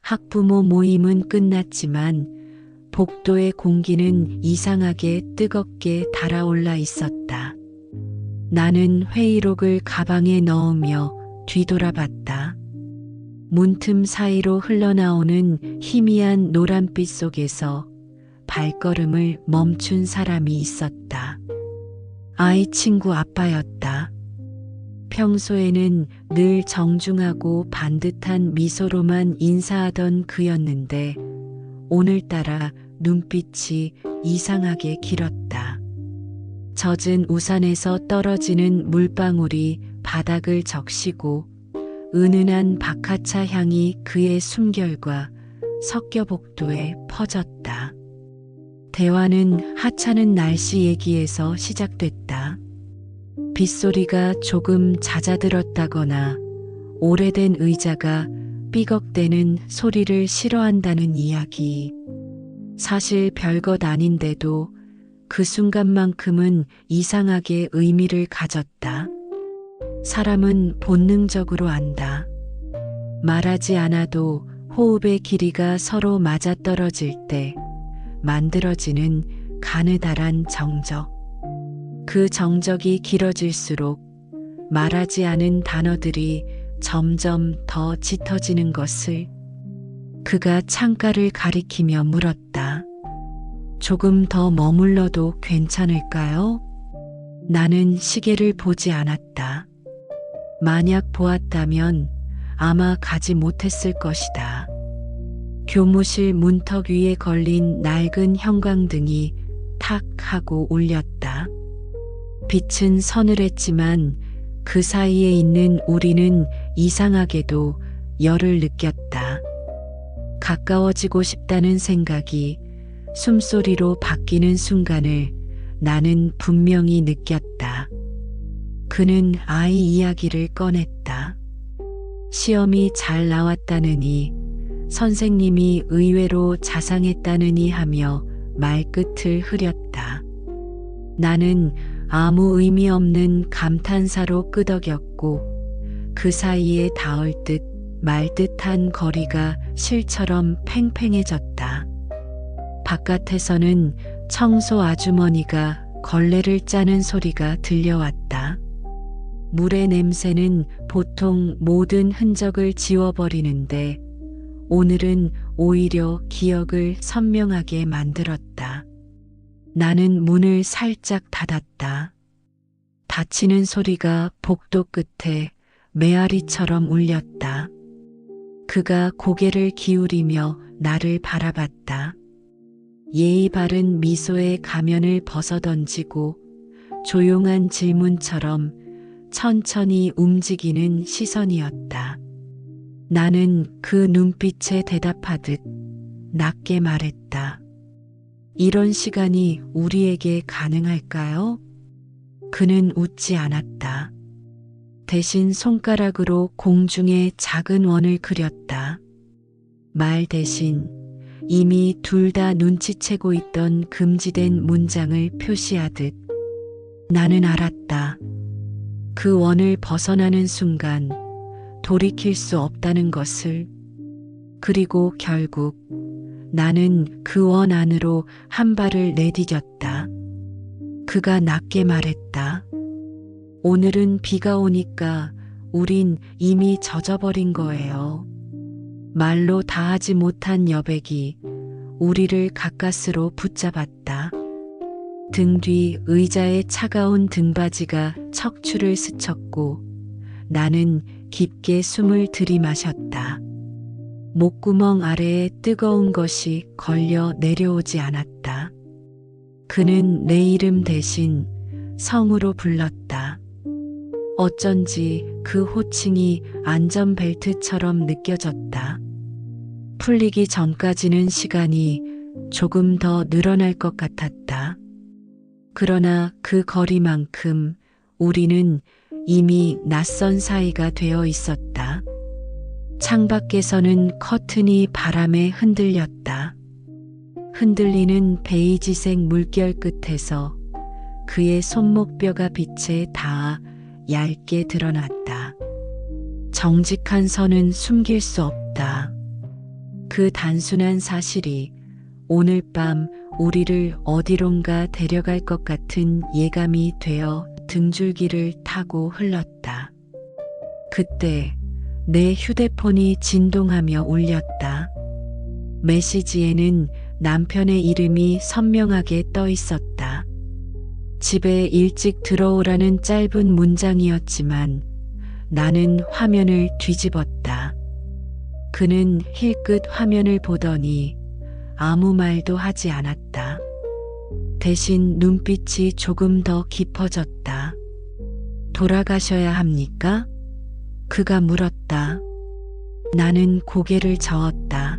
학부모 모임은 끝났지만 복도의 공기는 이상하게 뜨겁게 달아올라 있었다. 나는 회의록을 가방에 넣으며 뒤돌아봤다. 문틈 사이로 흘러나오는 희미한 노란빛 속에서 발걸음을 멈춘 사람이 있었다. 아이 친구 아빠였다. 평소에는 늘 정중하고 반듯한 미소로만 인사하던 그였는데 오늘따라 눈빛이 이상하게 길었다. 젖은 우산에서 떨어지는 물방울이 바닥을 적시고 은은한 박하차 향이 그의 숨결과 섞여 복도에 퍼졌다. 대화는 하찮은 날씨 얘기에서 시작됐다. 빗소리가 조금 잦아들었다거나 오래된 의자가 삐걱대는 소리를 싫어한다는 이야기. 사실 별것 아닌데도 그 순간만큼은 이상하게 의미를 가졌다. 사람은 본능적으로 안다. 말하지 않아도 호흡의 길이가 서로 맞아떨어질 때 만들어지는 가느다란 정적. 그 정적이 길어질수록 말하지 않은 단어들이 점점 더 짙어지는 것을 그가 창가를 가리키며 물었다. 조금 더 머물러도 괜찮을까요? 나는 시계를 보지 않았다. 만약 보았다면 아마 가지 못했을 것이다. 교무실 문턱 위에 걸린 낡은 형광등이 탁 하고 울렸다. 빛은 서늘했지만 그 사이에 있는 우리는 이상하게도 열을 느꼈다. 가까워지고 싶다는 생각이 숨소리로 바뀌는 순간을 나는 분명히 느꼈다. 그는 아이 이야기를 꺼냈다. 시험이 잘 나왔다느니, 선생님이 의외로 자상했다느니 하며 말끝을 흐렸다. 나는 아무 의미 없는 감탄사로 끄덕였고 그 사이에 닿을 듯 말 듯한 거리가 실처럼 팽팽해졌다. 바깥에서는 청소 아주머니가 걸레를 짜는 소리가 들려왔다. 물의 냄새는 보통 모든 흔적을 지워버리는데 오늘은 오히려 기억을 선명하게 만들었다. 나는 문을 살짝 닫았다. 닫히는 소리가 복도 끝에 메아리처럼 울렸다. 그가 고개를 기울이며 나를 바라봤다. 예의 바른 미소의 가면을 벗어던지고 조용한 질문처럼 천천히 움직이는 시선이었다. 나는 그 눈빛에 대답하듯 낮게 말했다. 이런 시간이 우리에게 가능할까요? 그는 웃지 않았다. 대신 손가락으로 공중에 작은 원을 그렸다. 말 대신 이미 둘 다 눈치채고 있던 금지된 문장을 표시하듯. 나는 알았다. 그 원을 벗어나는 순간 돌이킬 수 없다는 것을. 그리고 결국 나는 그 원 안으로 한 발을 내디뎠다. 그가 낮게 말했다. 오늘은 비가 오니까 우린 이미 젖어버린 거예요. 말로 다하지 못한 여백이 우리를 가까스로 붙잡았다. 등 뒤 의자에 차가운 등받이가 척추를 스쳤고 나는 깊게 숨을 들이마셨다. 목구멍 아래에 뜨거운 것이 걸려 내려오지 않았다. 그는 내 이름 대신 성으로 불렀다. 어쩐지 그 호칭이 안전벨트처럼 느껴졌다. 풀리기 전까지는 시간이 조금 더 늘어날 것 같았다. 그러나 그 거리만큼 우리는 이미 낯선 사이가 되어 있었다. 창밖에서는 커튼이 바람에 흔들렸다. 흔들리는 베이지색 물결 끝에서 그의 손목뼈가 빛에 닿아 얇게 드러났다. 정직한 선은 숨길 수 없다. 그 단순한 사실이 오늘 밤 우리를 어디론가 데려갈 것 같은 예감이 되어 등줄기를 타고 흘렀다. 그때 내 휴대폰이 진동하며 울렸다. 메시지에는 남편의 이름이 선명하게 떠 있었다. 집에 일찍 들어오라는 짧은 문장이었지만 나는 화면을 뒤집었다. 그는 힐끗 화면을 보더니 아무 말도 하지 않았다. 대신 눈빛이 조금 더 깊어졌다. 돌아가셔야 합니까? 그가 물었다. 나는 고개를 저었다.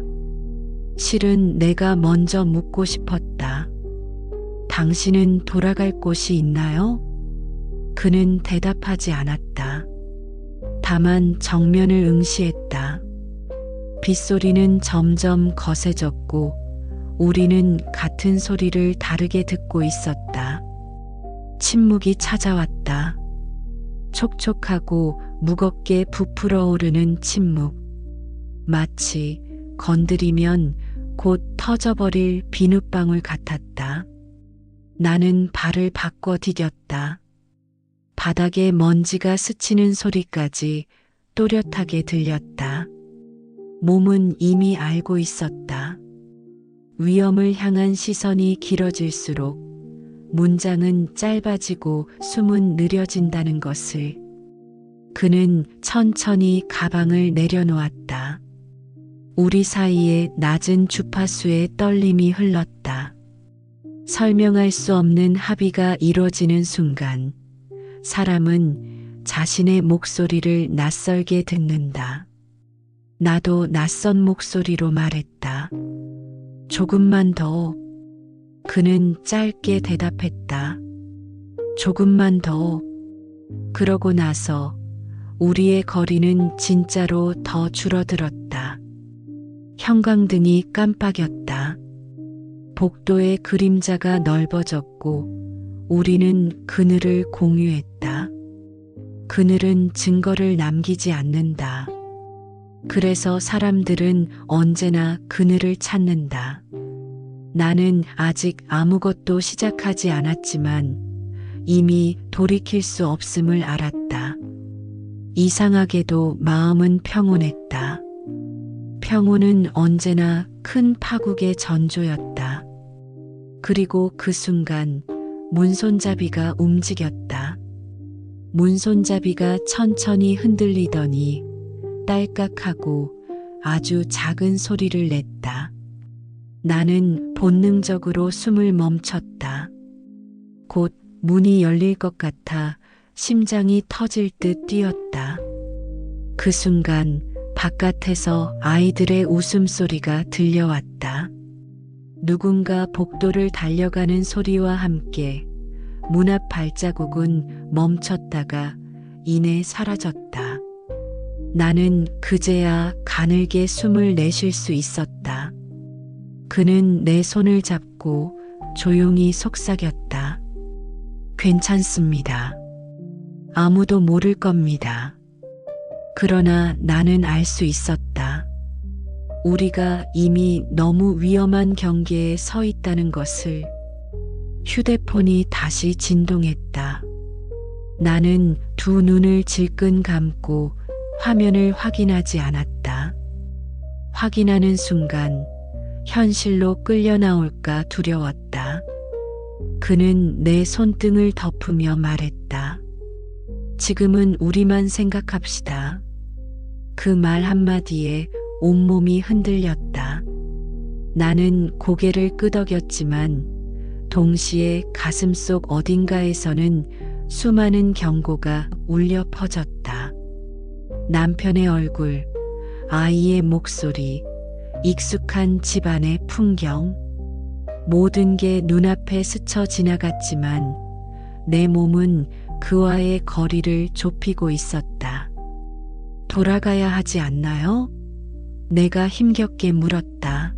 실은 내가 먼저 묻고 싶었다. 당신은 돌아갈 곳이 있나요? 그는 대답하지 않았다. 다만 정면을 응시했다. 빗소리는 점점 거세졌고 우리는 같은 소리를 다르게 듣고 있었다. 침묵이 찾아왔다. 촉촉하고 무겁게 부풀어 오르는 침묵. 마치 건드리면 곧 터져버릴 비눗방울 같았다. 나는 발을 바꿔 디뎠다. 바닥에 먼지가 스치는 소리까지 또렷하게 들렸다. 몸은 이미 알고 있었다. 위험을 향한 시선이 길어질수록 문장은 짧아지고 숨은 느려진다는 것을. 그는 천천히 가방을 내려놓았다. 우리 사이에 낮은 주파수의 떨림이 흘렀다. 설명할 수 없는 합의가 이루어지는 순간 사람은 자신의 목소리를 낯설게 듣는다. 나도 낯선 목소리로 말했다. 조금만 더. 그는 짧게 대답했다. 조금만 더. 그러고 나서 우리의 거리는 진짜로 더 줄어들었다. 형광등이 깜빡였다. 복도의 그림자가 넓어졌고 우리는 그늘을 공유했다. 그늘은 증거를 남기지 않는다. 그래서 사람들은 언제나 그늘을 찾는다. 나는 아직 아무것도 시작하지 않았지만 이미 돌이킬 수 없음을 알았다. 이상하게도 마음은 평온했다. 평온은 언제나 큰 파국의 전조였다. 그리고 그 순간 문손잡이가 움직였다. 문손잡이가 천천히 흔들리더니 딸깍하고 아주 작은 소리를 냈다. 나는 본능적으로 숨을 멈췄다. 곧 문이 열릴 것 같아 심장이 터질 듯 뛰었다. 그 순간 바깥에서 아이들의 웃음소리가 들려왔다. 누군가 복도를 달려가는 소리와 함께 문 앞 발자국은 멈췄다가 이내 사라졌다. 나는 그제야 가늘게 숨을 내쉴 수 있었다. 그는 내 손을 잡고 조용히 속삭였다. 괜찮습니다. 아무도 모를 겁니다. 그러나 나는 알 수 있었다. 우리가 이미 너무 위험한 경계에 서 있다는 것을. 휴대폰이 다시 진동했다. 나는 두 눈을 질끈 감고 화면을 확인하지 않았다. 확인하는 순간 현실로 끌려 나올까 두려웠다. 그는 내 손등을 덮으며 말했다. 지금은 우리만 생각합시다. 그 말 한마디에 온몸이 흔들렸다. 나는 고개를 끄덕였지만 동시에 가슴속 어딘가에서는 수많은 경고가 울려 퍼졌다. 남편의 얼굴, 아이의 목소리, 익숙한 집안의 풍경. 모든 게 눈앞에 스쳐 지나갔지만 내 몸은 그와의 거리를 좁히고 있었다. 돌아가야 하지 않나요? 내가 힘겹게 물었다.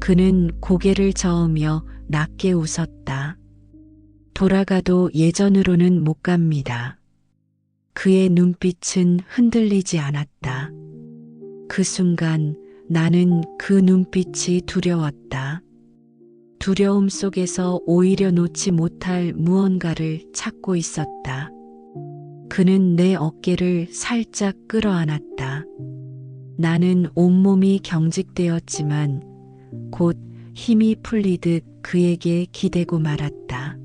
그는 고개를 저으며 낮게 웃었다. 돌아가도 예전으로는 못 갑니다. 그의 눈빛은 흔들리지 않았다. 그 순간 나는 그 눈빛이 두려웠다. 두려움 속에서 오히려 놓지 못할 무언가를 찾고 있었다. 그는 내 어깨를 살짝 끌어안았다. 나는 온몸이 경직되었지만 곧 힘이 풀리듯 그에게 기대고 말았다.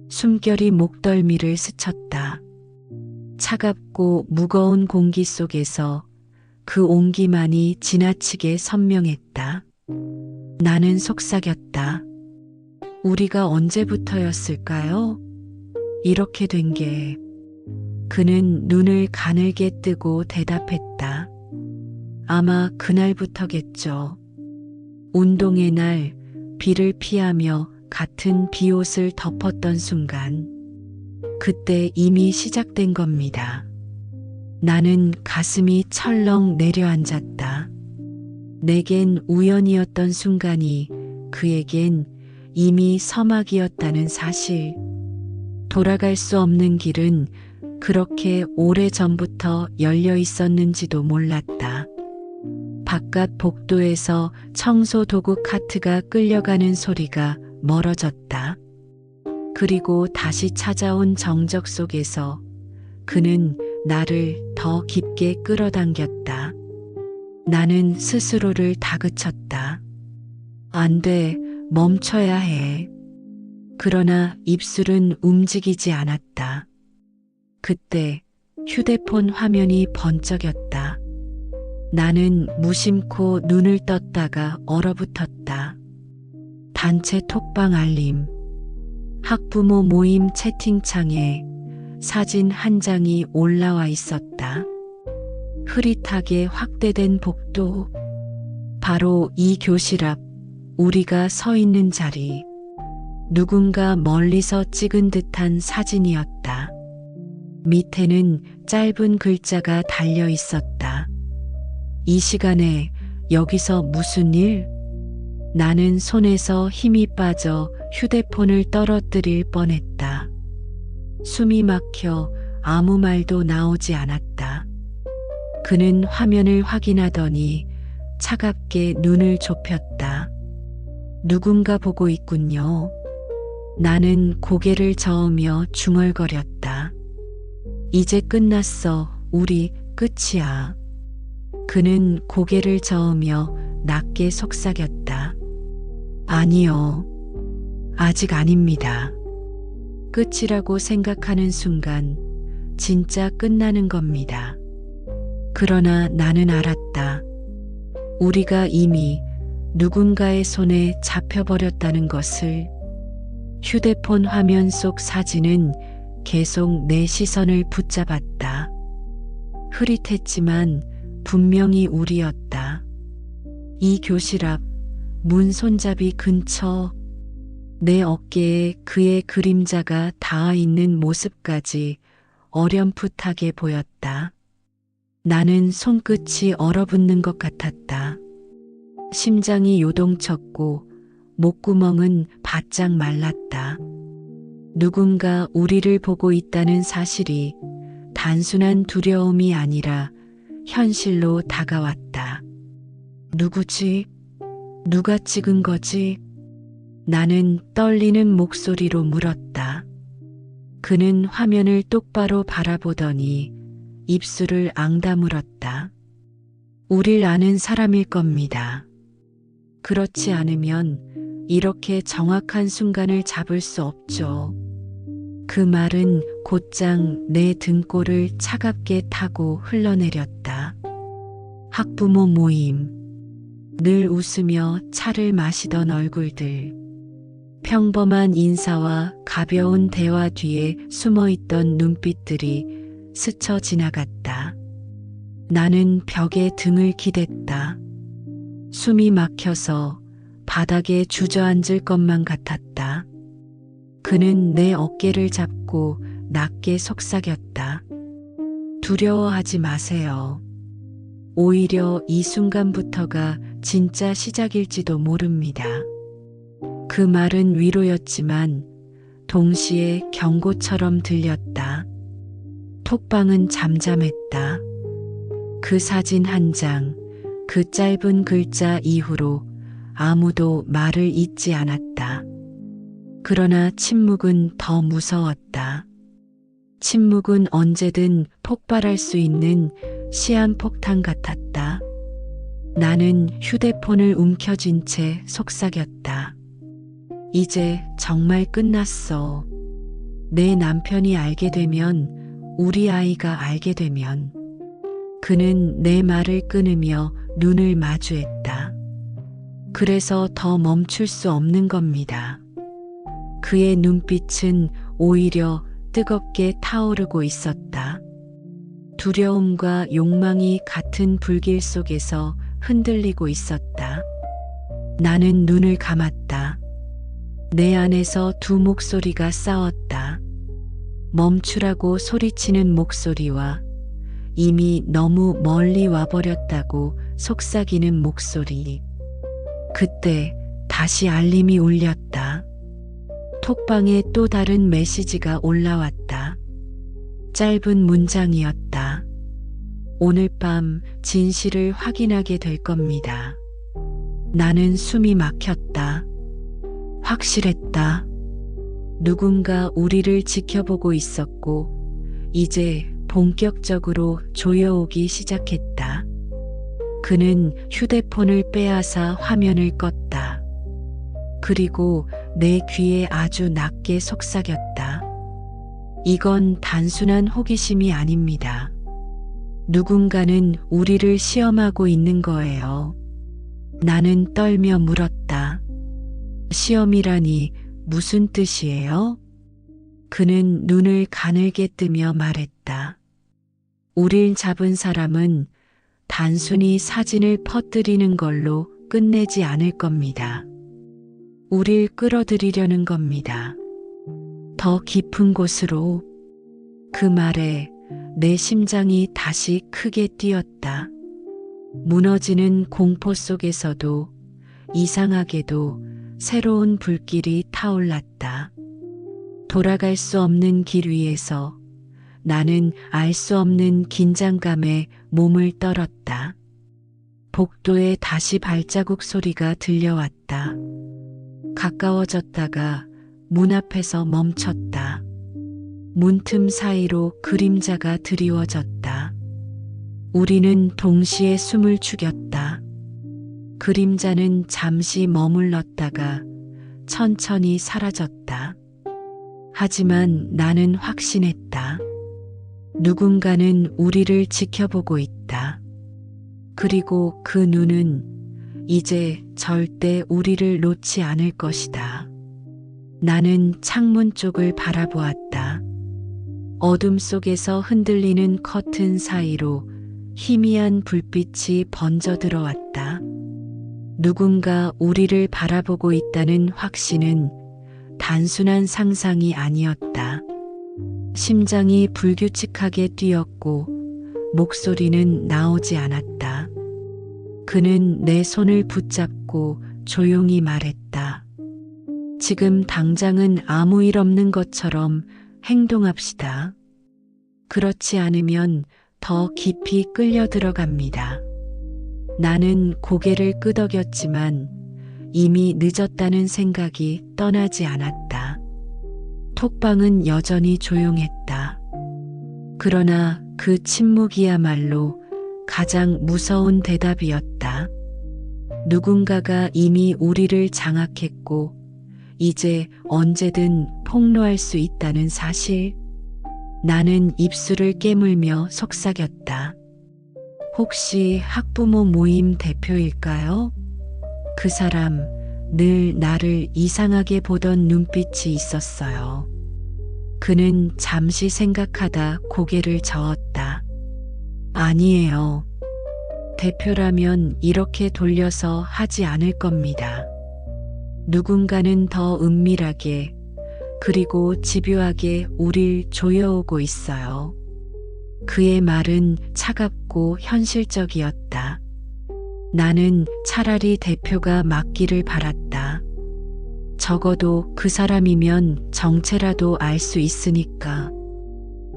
숨결이 목덜미를 스쳤다. 차갑고 무거운 공기 속에서 그 온기만이 지나치게 선명했다. 나는 속삭였다. 우리가 언제부터였을까요? 이렇게 된 게. 그는 눈을 가늘게 뜨고 대답했다. 아마 그날부터겠죠. 운동의 날 비를 피하며 같은 비옷을 덮었던 순간. 그때 이미 시작된 겁니다. 나는 가슴이 철렁 내려앉았다. 내겐 우연이었던 순간이 그에겐 이미 서막이었다는 사실. 돌아갈 수 없는 길은 그렇게 오래 전부터 열려 있었는지도 몰랐다. 바깥 복도에서 청소 도구 카트가 끌려가는 소리가 멀어졌다. 그리고 다시 찾아온 정적 속에서 그는 나를 더 깊게 끌어당겼다. 나는 스스로를 다그쳤다. 안 돼, 멈춰야 해. 그러나 입술은 움직이지 않았다. 그때 휴대폰 화면이 번쩍였다. 나는 무심코 눈을 떴다가 얼어붙었다. 단체 톡방 알림. 학부모 모임 채팅창에 사진 한 장이 올라와 있었다. 흐릿하게 확대된 복도. 바로 이 교실 앞 우리가 서 있는 자리. 누군가 멀리서 찍은 듯한 사진이었다. 밑에는 짧은 글자가 달려 있었다. 이 시간에 여기서 무슨 일? 나는 손에서 힘이 빠져 휴대폰을 떨어뜨릴 뻔했다. 숨이 막혀 아무 말도 나오지 않았다. 그는 화면을 확인하더니 차갑게 눈을 좁혔다. 누군가 보고 있군요. 나는 고개를 저으며 중얼거렸다. 이제 끝났어. 우리 끝이야. 그는 고개를 저으며 낮게 속삭였다. 아니요. 아직 아닙니다. 끝이라고 생각하는 순간 진짜 끝나는 겁니다. 그러나 나는 알았다. 우리가 이미 누군가의 손에 잡혀버렸다는 것을. 휴대폰 화면 속 사진은 계속 내 시선을 붙잡았다. 흐릿했지만 분명히 우리였다. 이 교실 앞 문 손잡이 근처. 내 어깨에 그의 그림자가 닿아 있는 모습까지 어렴풋하게 보였다. 나는 손끝이 얼어붙는 것 같았다. 심장이 요동쳤고 목구멍은 바짝 말랐다. 누군가 우리를 보고 있다는 사실이 단순한 두려움이 아니라 현실로 다가왔다. 누구지? 누가 찍은 거지? 나는 떨리는 목소리로 물었다. 그는 화면을 똑바로 바라보더니 입술을 앙다물었다. 우릴 아는 사람일 겁니다. 그렇지 않으면 이렇게 정확한 순간을 잡을 수 없죠. 그 말은 곧장 내 등골을 차갑게 타고 흘러내렸다. 학부모 모임. 늘 웃으며 차를 마시던 얼굴들. 평범한 인사와 가벼운 대화 뒤에 숨어있던 눈빛들이 스쳐 지나갔다. 나는 벽에 등을 기댔다. 숨이 막혀서 바닥에 주저앉을 것만 같았다. 그는 내 어깨를 잡고 낮게 속삭였다. 두려워하지 마세요. 오히려 이 순간부터가 진짜 시작일지도 모릅니다. 그 말은 위로였지만 동시에 경고처럼 들렸다. 톡방은 잠잠했다. 그 사진 한 장, 그 짧은 글자 이후로 아무도 말을 잇지 않았다. 그러나 침묵은 더 무서웠다. 침묵은 언제든 폭발할 수 있는 시한폭탄 같았다. 나는 휴대폰을 움켜쥔 채 속삭였다. 이제 정말 끝났어. 내 남편이 알게 되면, 우리 아이가 알게 되면. 그는 내 말을 끊으며 눈을 마주했다. 그래서 더 멈출 수 없는 겁니다. 그의 눈빛은 오히려 뜨겁게 타오르고 있었다. 두려움과 욕망이 같은 불길 속에서 흔들리고 있었다. 나는 눈을 감았다. 내 안에서 두 목소리가 싸웠다. 멈추라고 소리치는 목소리와 이미 너무 멀리 와버렸다고 속삭이는 목소리. 그때 다시 알림이 울렸다. 톡방에 또 다른 메시지가 올라왔다. 짧은 문장이었다. 오늘 밤 진실을 확인하게 될 겁니다. 나는 숨이 막혔다. 확실했다. 누군가 우리를 지켜보고 있었고, 이제 본격적으로 조여오기 시작했다. 그는 휴대폰을 빼앗아 화면을 껐다. 그리고 내 귀에 아주 낮게 속삭였다. 이건 단순한 호기심이 아닙니다. 누군가는 우리를 시험하고 있는 거예요. 나는 떨며 물었다. 시험이라니 무슨 뜻이에요? 그는 눈을 가늘게 뜨며 말했다. 우릴 잡은 사람은 단순히 사진을 퍼뜨리는 걸로 끝내지 않을 겁니다. 우릴 끌어들이려는 겁니다. 더 깊은 곳으로. 그 말에 내 심장이 다시 크게 뛰었다. 무너지는 공포 속에서도 이상하게도 새로운 불길이 타올랐다. 돌아갈 수 없는 길 위에서 나는 알 수 없는 긴장감에 몸을 떨었다. 복도에 다시 발자국 소리가 들려왔다. 가까워졌다가 문 앞에서 멈췄다. 문틈 사이로 그림자가 드리워졌다. 우리는 동시에 숨을 죽였다. 그림자는 잠시 머물렀다가 천천히 사라졌다. 하지만 나는 확신했다. 누군가는 우리를 지켜보고 있다. 그리고 그 눈은 이제 절대 우리를 놓지 않을 것이다. 나는 창문 쪽을 바라보았다. 어둠 속에서 흔들리는 커튼 사이로 희미한 불빛이 번져 들어왔다. 누군가 우리를 바라보고 있다는 확신은 단순한 상상이 아니었다. 심장이 불규칙하게 뛰었고 목소리는 나오지 않았다. 그는 내 손을 붙잡고 조용히 말했다. 지금 당장은 아무 일 없는 것처럼 행동합시다. 그렇지 않으면 더 깊이 끌려 들어갑니다. 나는 고개를 끄덕였지만 이미 늦었다는 생각이 떠나지 않았다. 톡방은 여전히 조용했다. 그러나 그 침묵이야말로 가장 무서운 대답이었다. 누군가가 이미 우리를 장악했고 이제 언제든 폭로할 수 있다는 사실. 나는 입술을 깨물며 속삭였다. 혹시 학부모 모임 대표일까요? 그 사람 늘 나를 이상하게 보던 눈빛이 있었어요. 그는 잠시 생각하다 고개를 저었다. 아니에요. 대표라면 이렇게 돌려서 하지 않을 겁니다. 누군가는 더 은밀하게 그리고 집요하게 우릴 조여오고 있어요. 그의 말은 차갑고 현실적이었다. 나는 차라리 대표가 맞기를 바랐다. 적어도 그 사람이면 정체라도 알 수 있으니까.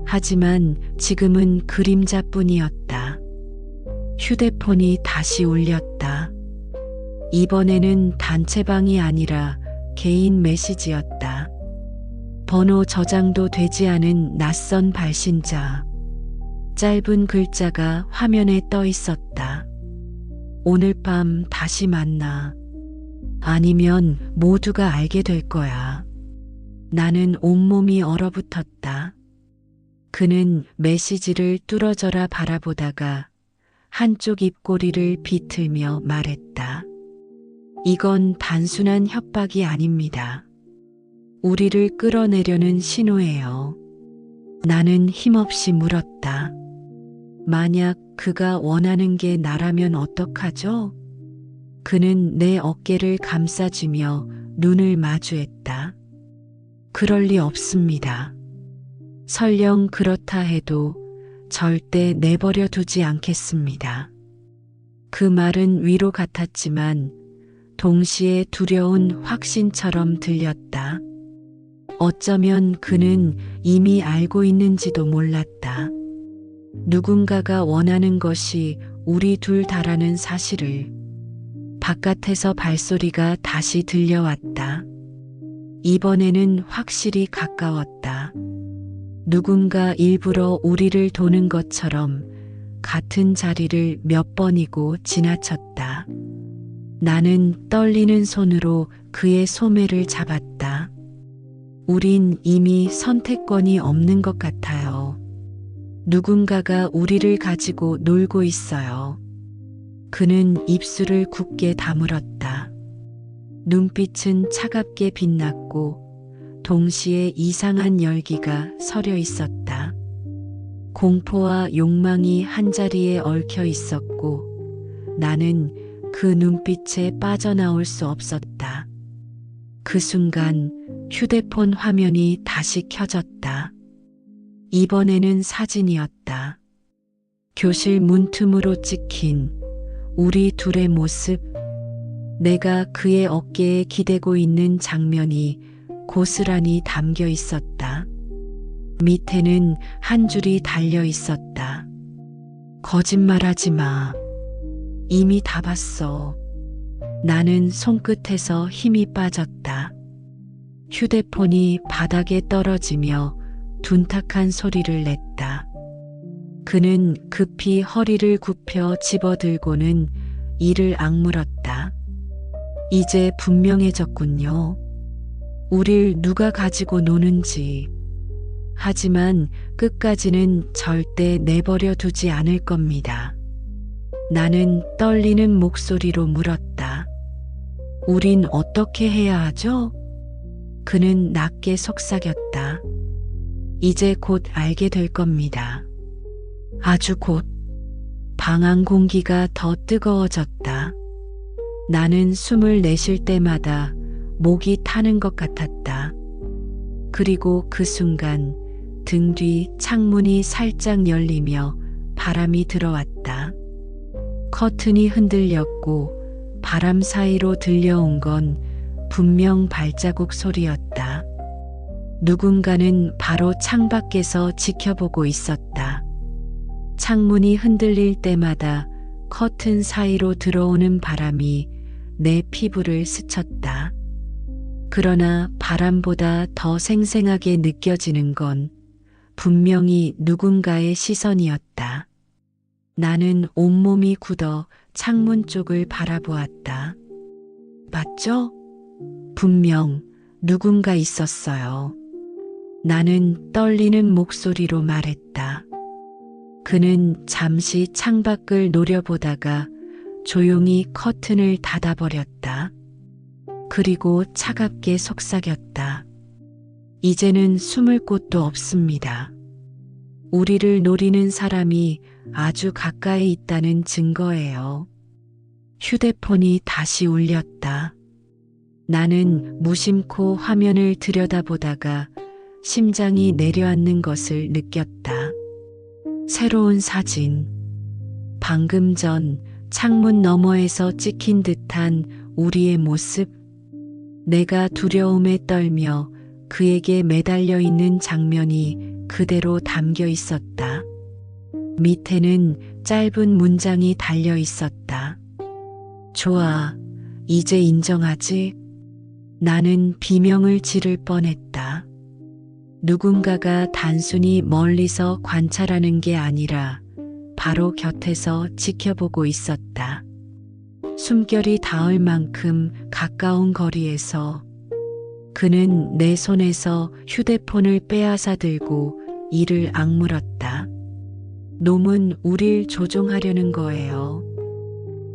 하지만 지금은 그림자뿐이었다. 휴대폰이 다시 울렸다. 이번에는 단체방이 아니라 개인 메시지였다. 번호 저장도 되지 않은 낯선 발신자. 짧은 글자가 화면에 떠 있었다. 오늘 밤 다시 만나. 아니면 모두가 알게 될 거야. 나는 온몸이 얼어붙었다. 그는 메시지를 뚫어져라 바라보다가 한쪽 입꼬리를 비틀며 말했다. 이건 단순한 협박이 아닙니다. 우리를 끌어내려는 신호예요. 나는 힘없이 물었다. 만약 그가 원하는 게 나라면 어떡하죠? 그는 내 어깨를 감싸주며 눈을 마주했다. 그럴 리 없습니다. 설령 그렇다 해도 절대 내버려 두지 않겠습니다. 그 말은 위로 같았지만 동시에 두려운 확신처럼 들렸다. 어쩌면 그는 이미 알고 있는지도 몰랐다. 누군가가 원하는 것이 우리 둘 다라는 사실을. 바깥에서 발소리가 다시 들려왔다. 이번에는 확실히 가까웠다. 누군가 일부러 우리를 도는 것처럼 같은 자리를 몇 번이고 지나쳤다. 나는 떨리는 손으로 그의 소매를 잡았다. 우린 이미 선택권이 없는 것 같아요. 누군가가 우리를 가지고 놀고 있어요. 그는 입술을 굳게 다물었다. 눈빛은 차갑게 빛났고 동시에 이상한 열기가 서려 있었다. 공포와 욕망이 한자리에 얽혀 있었고 나는 그 눈빛에 빠져나올 수 없었다. 그 순간 휴대폰 화면이 다시 켜졌다. 이번에는 사진이었다. 교실 문틈으로 찍힌 우리 둘의 모습. 내가 그의 어깨에 기대고 있는 장면이 고스란히 담겨 있었다. 밑에는 한 줄이 달려 있었다. 거짓말하지 마. 이미 다 봤어. 나는 손끝에서 힘이 빠졌다. 휴대폰이 바닥에 떨어지며 둔탁한 소리를 냈다. 그는 급히 허리를 굽혀 집어들고는 이를 악물었다. 이제 분명해졌군요. 우릴 누가 가지고 노는지. 하지만 끝까지는 절대 내버려 두지 않을 겁니다. 나는 떨리는 목소리로 물었다. 우린 어떻게 해야 하죠? 그는 낮게 속삭였다. 이제 곧 알게 될 겁니다. 아주 곧. 방 안 공기가 더 뜨거워졌다. 나는 숨을 내쉴 때마다 목이 타는 것 같았다. 그리고 그 순간 등 뒤 창문이 살짝 열리며 바람이 들어왔다. 커튼이 흔들렸고 바람 사이로 들려온 건 분명 발자국 소리였다. 누군가는 바로 창밖에서 지켜보고 있었다. 창문이 흔들릴 때마다 커튼 사이로 들어오는 바람이 내 피부를 스쳤다. 그러나 바람보다 더 생생하게 느껴지는 건 분명히 누군가의 시선이었다. 나는 온몸이 굳어 창문 쪽을 바라보았다. 맞죠? 분명 누군가 있었어요. 나는 떨리는 목소리로 말했다. 그는 잠시 창밖을 노려보다가 조용히 커튼을 닫아버렸다. 그리고 차갑게 속삭였다. 이제는 숨을 곳도 없습니다. 우리를 노리는 사람이 아주 가까이 있다는 증거예요. 휴대폰이 다시 울렸다. 나는 무심코 화면을 들여다보다가 심장이 내려앉는 것을 느꼈다. 새로운 사진. 방금 전 창문 너머에서 찍힌 듯한 우리의 모습. 내가 두려움에 떨며 그에게 매달려 있는 장면이 그대로 담겨 있었다. 밑에는 짧은 문장이 달려 있었다. 좋아, 이제 인정하지? 나는 비명을 지를 뻔했다. 누군가가 단순히 멀리서 관찰하는 게 아니라 바로 곁에서 지켜보고 있었다. 숨결이 닿을 만큼 가까운 거리에서 그는 내 손에서 휴대폰을 빼앗아 들고 이를 악물었다. 놈은 우릴 조종하려는 거예요.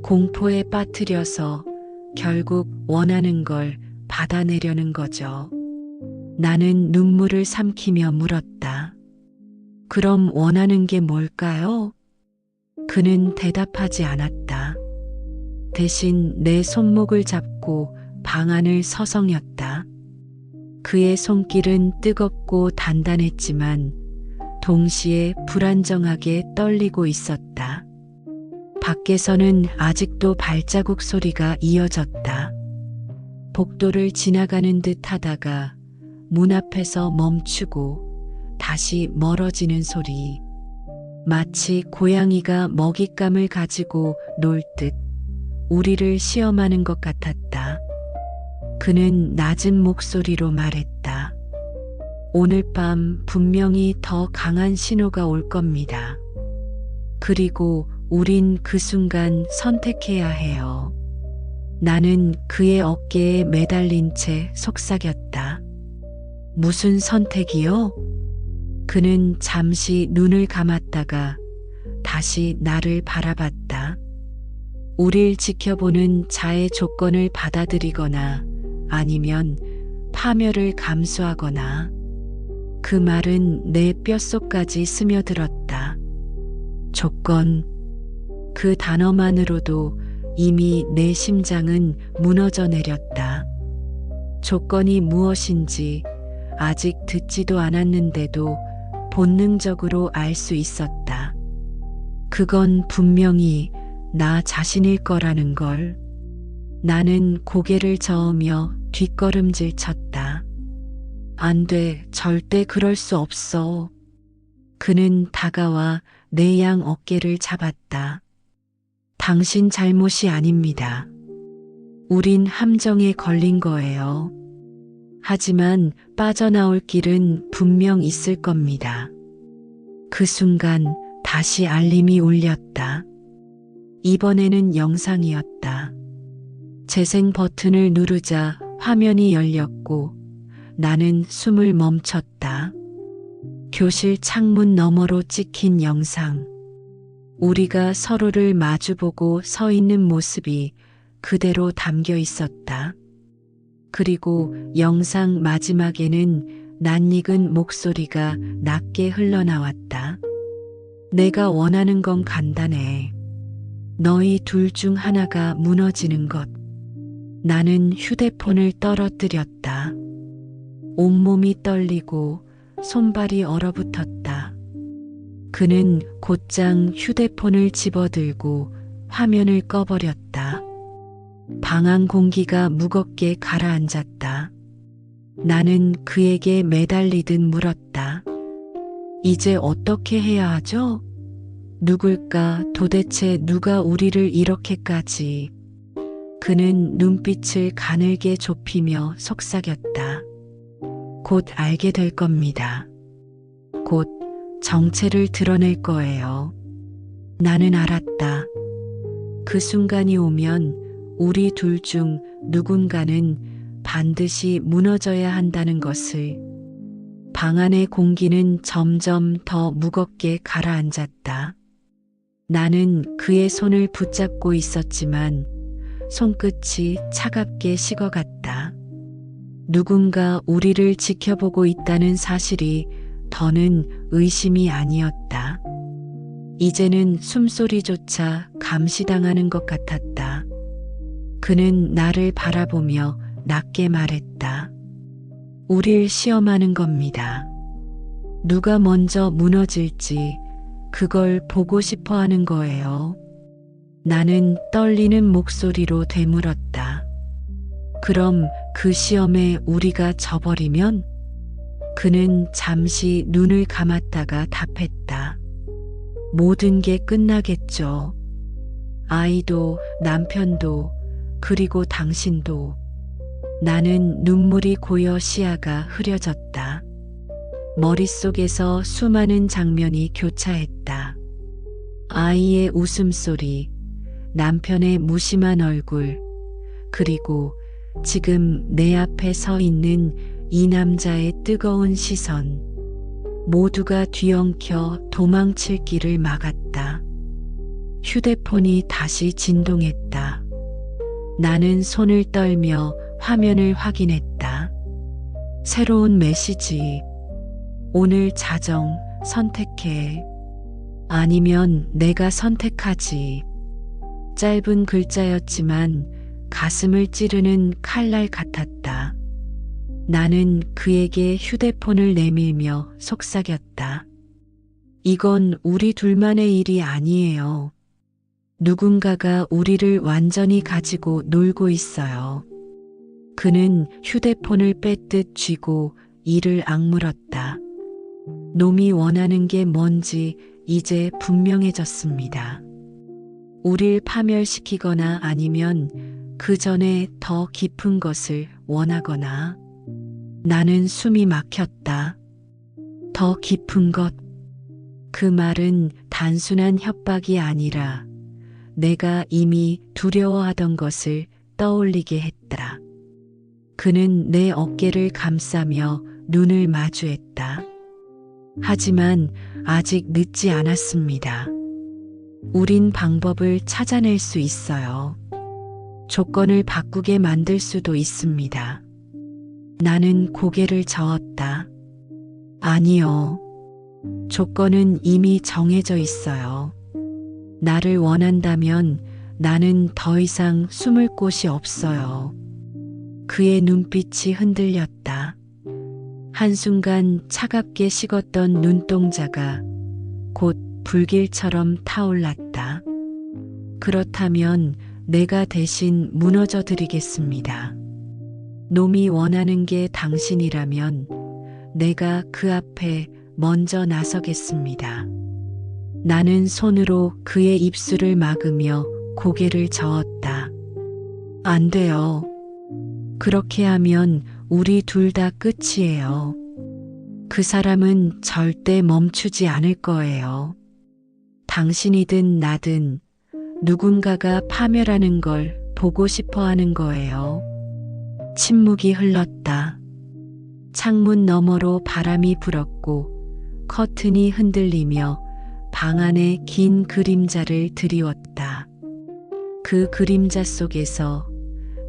공포에 빠뜨려서 결국 원하는 걸 받아내려는 거죠. 나는 눈물을 삼키며 물었다. 그럼 원하는 게 뭘까요? 그는 대답하지 않았다. 대신 내 손목을 잡고 방안을 서성였다. 그의 손길은 뜨겁고 단단했지만 동시에 불안정하게 떨리고 있었다. 밖에서는 아직도 발자국 소리가 이어졌다. 복도를 지나가는 듯 하다가 문 앞에서 멈추고 다시 멀어지는 소리. 마치 고양이가 먹잇감을 가지고 놀 듯 우리를 시험하는 것 같았다. 그는 낮은 목소리로 말했다. 오늘 밤 분명히 더 강한 신호가 올 겁니다. 그리고 우린 그 순간 선택해야 해요. 나는 그의 어깨에 매달린 채 속삭였다. 무슨 선택이요? 그는 잠시 눈을 감았다가 다시 나를 바라봤다. 우릴 지켜보는 자의 조건을 받아들이거나 아니면 파멸을 감수하거나. 그 말은 내 뼛속까지 스며들었다. 조건. 그 단어만으로도 이미 내 심장은 무너져 내렸다. 조건이 무엇인지 아직 듣지도 않았는데도 본능적으로 알 수 있었다. 그건 분명히 나 자신일 거라는 걸. 나는 고개를 저으며 뒷걸음질 쳤다. 안 돼, 절대 그럴 수 없어. 그는 다가와 내 양 어깨를 잡았다. 당신 잘못이 아닙니다. 우린 함정에 걸린 거예요. 하지만 빠져나올 길은 분명 있을 겁니다. 그 순간 다시 알림이 울렸다. 이번에는 영상이었다. 재생 버튼을 누르자 화면이 열렸고 나는 숨을 멈췄다. 교실 창문 너머로 찍힌 영상. 우리가 서로를 마주보고 서 있는 모습이 그대로 담겨 있었다. 그리고 영상 마지막에는 낯익은 목소리가 낮게 흘러나왔다. 내가 원하는 건 간단해. 너희 둘 중 하나가 무너지는 것. 나는 휴대폰을 떨어뜨렸다. 온몸이 떨리고 손발이 얼어붙었다. 그는 곧장 휴대폰을 집어들고 화면을 꺼버렸다. 방 안 공기가 무겁게 가라앉았다. 나는 그에게 매달리듯 물었다. 이제 어떻게 해야 하죠? 누굴까? 도대체 누가 우리를 이렇게까지. 그는 눈빛을 가늘게 좁히며 속삭였다. 곧 알게 될 겁니다. 곧 정체를 드러낼 거예요. 나는 알았다. 그 순간이 오면 우리 둘 중 누군가는 반드시 무너져야 한다는 것을. 방 안의 공기는 점점 더 무겁게 가라앉았다. 나는 그의 손을 붙잡고 있었지만 손끝이 차갑게 식어갔다. 누군가 우리를 지켜보고 있다는 사실이 더는 의심이 아니었다. 이제는 숨소리조차 감시당하는 것 같았다. 그는 나를 바라보며 낮게 말했다. 우릴 시험하는 겁니다. 누가 먼저 무너질지 그걸 보고 싶어 하는 거예요. 나는 떨리는 목소리로 되물었다. 그럼 그 시험에 우리가 져버리면? 그는 잠시 눈을 감았다가 답했다. 모든 게 끝나겠죠. 아이도, 남편도, 그리고 당신도. 나는 눈물이 고여 시야가 흐려졌다. 머릿속에서 수많은 장면이 교차했다. 아이의 웃음소리, 남편의 무심한 얼굴, 그리고 지금 내 앞에 서 있는 이 남자의 뜨거운 시선. 모두가 뒤엉켜 도망칠 길을 막았다. 휴대폰이 다시 진동했다. 나는 손을 떨며 화면을 확인했다. 새로운 메시지. 오늘 자정 선택해. 아니면 내가 선택하지. 짧은 글자였지만 가슴을 찌르는 칼날 같았다. 나는 그에게 휴대폰을 내밀며 속삭였다. 이건 우리 둘만의 일이 아니에요. 누군가가 우리를 완전히 가지고 놀고 있어요. 그는 휴대폰을 뺏듯 쥐고 이를 악물었다. 놈이 원하는 게 뭔지 이제 분명해졌습니다. 우릴 파멸시키거나 아니면 그 전에 더 깊은 것을 원하거나. 나는 숨이 막혔다. 더 깊은 것. 그 말은 단순한 협박이 아니라 내가 이미 두려워하던 것을 떠올리게 했다. 그는 내 어깨를 감싸며 눈을 마주했다. 하지만 아직 늦지 않았습니다. 우린 방법을 찾아낼 수 있어요. 조건을 바꾸게 만들 수도 있습니다. 나는 고개를 저었다. 아니요. 조건은 이미 정해져 있어요. 나를 원한다면 나는 더 이상 숨을 곳이 없어요. 그의 눈빛이 흔들렸다. 한순간 차갑게 식었던 눈동자가 곧 불길처럼 타올랐다. 그렇다면 내가 대신 무너져 드리겠습니다. 놈이 원하는 게 당신이라면 내가 그 앞에 먼저 나서겠습니다. 나는 손으로 그의 입술을 막으며 고개를 저었다. 안 돼요. 그렇게 하면 우리 둘 다 끝이에요. 그 사람은 절대 멈추지 않을 거예요. 당신이든 나든 누군가가 파멸하는 걸 보고 싶어 하는 거예요. 침묵이 흘렀다. 창문 너머로 바람이 불었고 커튼이 흔들리며 방 안에 긴 그림자를 드리웠다. 그 그림자 속에서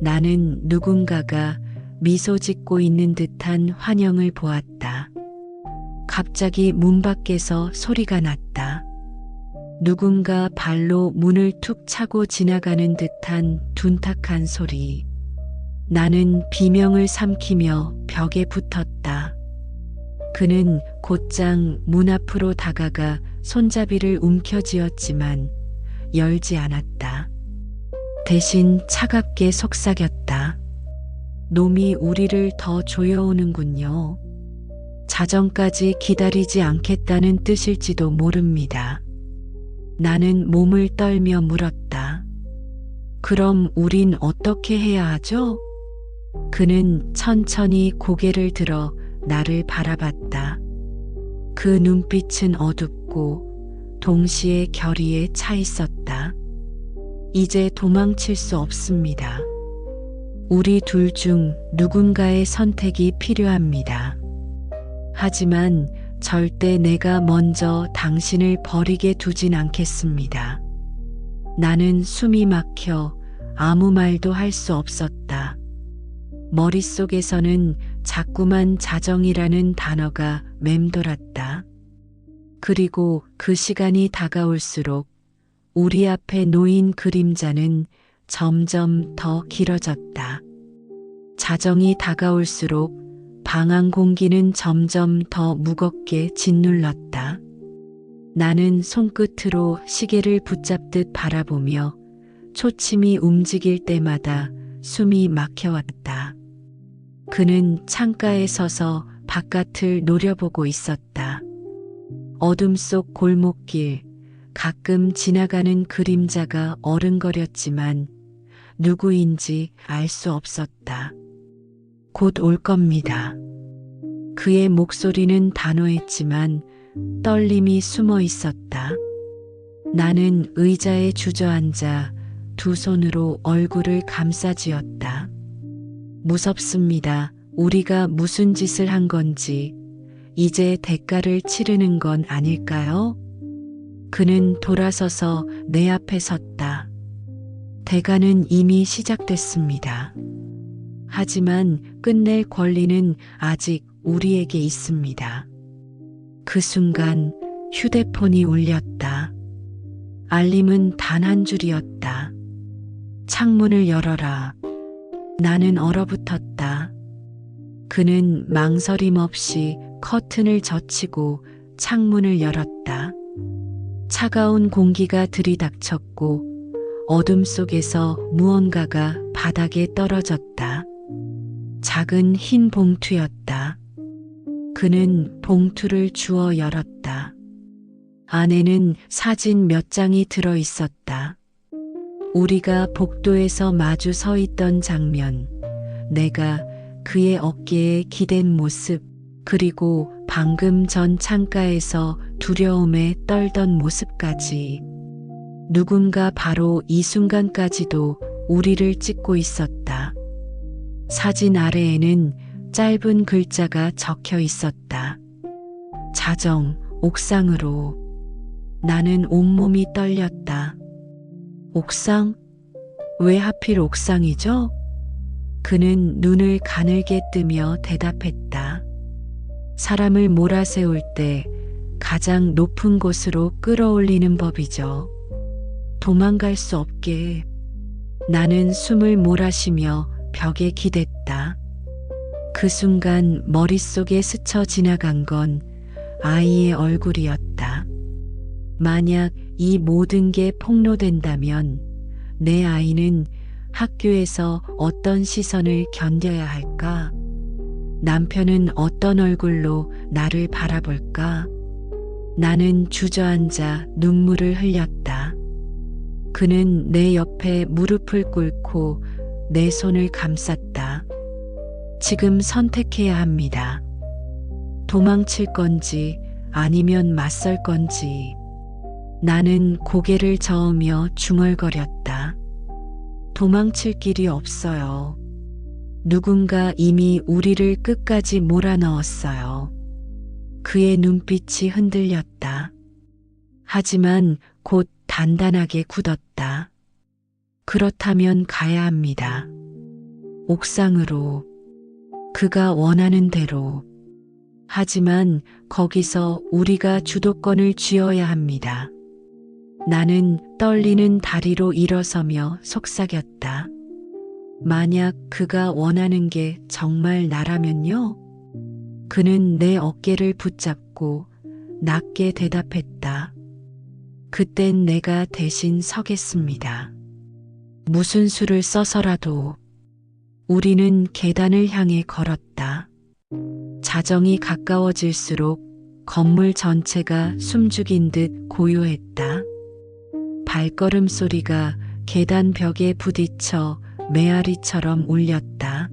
나는 누군가가 미소 짓고 있는 듯한 환영을 보았다. 갑자기 문 밖에서 소리가 났다. 누군가 발로 문을 툭 차고 지나가는 듯한 둔탁한 소리. 나는 비명을 삼키며 벽에 붙었다. 그는 곧장 문 앞으로 다가가 손잡이를 움켜쥐었지만 열지 않았다. 대신 차갑게 속삭였다. 놈이 우리를 더 조여오는군요. 자정까지 기다리지 않겠다는 뜻일지도 모릅니다. 나는 몸을 떨며 물었다. 그럼 우린 어떻게 해야 하죠? 그는 천천히 고개를 들어 나를 바라봤다. 그 눈빛은 어둡고 동시에 결의에 차 있었다. 이제 도망칠 수 없습니다. 우리 둘 중 누군가의 선택이 필요합니다. 하지만 절대 내가 먼저 당신을 버리게 두진 않겠습니다. 나는 숨이 막혀 아무 말도 할 수 없었다. 머릿속에서는 자꾸만 자정이라는 단어가 맴돌았다. 그리고 그 시간이 다가올수록 우리 앞에 놓인 그림자는 점점 더 길어졌다. 자정이 다가올수록 방 안 공기는 점점 더 무겁게 짓눌렀다. 나는 손끝으로 시계를 붙잡듯 바라보며 초침이 움직일 때마다 숨이 막혀왔다. 그는 창가에 서서 바깥을 노려보고 있었다. 어둠 속 골목길, 가끔 지나가는 그림자가 어른거렸지만 누구인지 알 수 없었다. 곧 올 겁니다. 그의 목소리는 단호했지만 떨림이 숨어 있었다. 나는 의자에 주저앉아 두 손으로 얼굴을 감싸쥐었다. 무섭습니다. 우리가 무슨 짓을 한 건지 이제 대가를 치르는 건 아닐까요? 그는 돌아서서 내 앞에 섰다. 대가는 이미 시작됐습니다. 하지만 끝낼 권리는 아직 우리에게 있습니다. 그 순간 휴대폰이 울렸다. 알림은 단 한 줄이었다. 창문을 열어라. 나는 얼어붙었다. 그는 망설임 없이 커튼을 젖히고 창문을 열었다. 차가운 공기가 들이닥쳤고 어둠 속에서 무언가가 바닥에 떨어졌다. 작은 흰 봉투였다. 그는 봉투를 주워 열었다. 안에는 사진 몇 장이 들어 있었다. 우리가 복도에서 마주 서 있던 장면, 내가 그의 어깨에 기댄 모습, 그리고 방금 전 창가에서 두려움에 떨던 모습까지. 누군가 바로 이 순간까지도 우리를 찍고 있었다. 사진 아래에는 짧은 글자가 적혀 있었다. 자정, 옥상으로. 나는 온몸이 떨렸다. 옥상? 왜 하필 옥상이죠? 그는 눈을 가늘게 뜨며 대답했다. 사람을 몰아세울 때 가장 높은 곳으로 끌어올리는 법이죠. 도망갈 수 없게. 나는 숨을 몰아쉬며 벽에 기댔다. 그 순간 머릿속에 스쳐 지나간 건 아이의 얼굴이었다. 만약 이 모든 게 폭로된다면 내 아이는 학교에서 어떤 시선을 견뎌야 할까? 남편은 어떤 얼굴로 나를 바라볼까? 나는 주저앉아 눈물을 흘렸다. 그는 내 옆에 무릎을 꿇고 내 손을 감쌌다. 지금 선택해야 합니다. 도망칠 건지 아니면 맞설 건지. 나는 고개를 저으며 중얼거렸다. 도망칠 길이 없어요. 누군가 이미 우리를 끝까지 몰아넣었어요. 그의 눈빛이 흔들렸다. 하지만 곧 단단하게 굳었다. 그렇다면 가야 합니다. 옥상으로. 그가 원하는 대로. 하지만 거기서 우리가 주도권을 쥐어야 합니다. 나는 떨리는 다리로 일어서며 속삭였다. 만약 그가 원하는 게 정말 나라면요? 그는 내 어깨를 붙잡고 낮게 대답했다. 그땐 내가 대신 서겠습니다. 무슨 수를 써서라도. 우리는 계단을 향해 걸었다. 자정이 가까워질수록 건물 전체가 숨죽인 듯 고요했다. 발걸음 소리가 계단 벽에 부딪혀 메아리처럼 울렸다.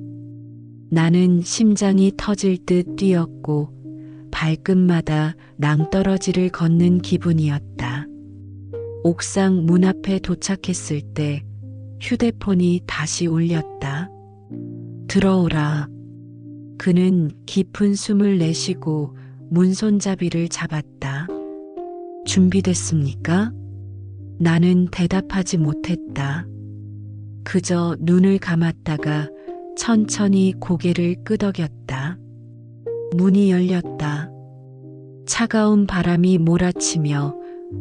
나는 심장이 터질 듯 뛰었고 발끝마다 낭떠러지를 걷는 기분이었다. 옥상 문 앞에 도착했을 때 휴대폰이 다시 울렸다. 들어오라. 그는 깊은 숨을 내쉬고 문손잡이를 잡았다. 준비됐습니까? 나는 대답하지 못했다. 그저 눈을 감았다가 천천히 고개를 끄덕였다. 문이 열렸다. 차가운 바람이 몰아치며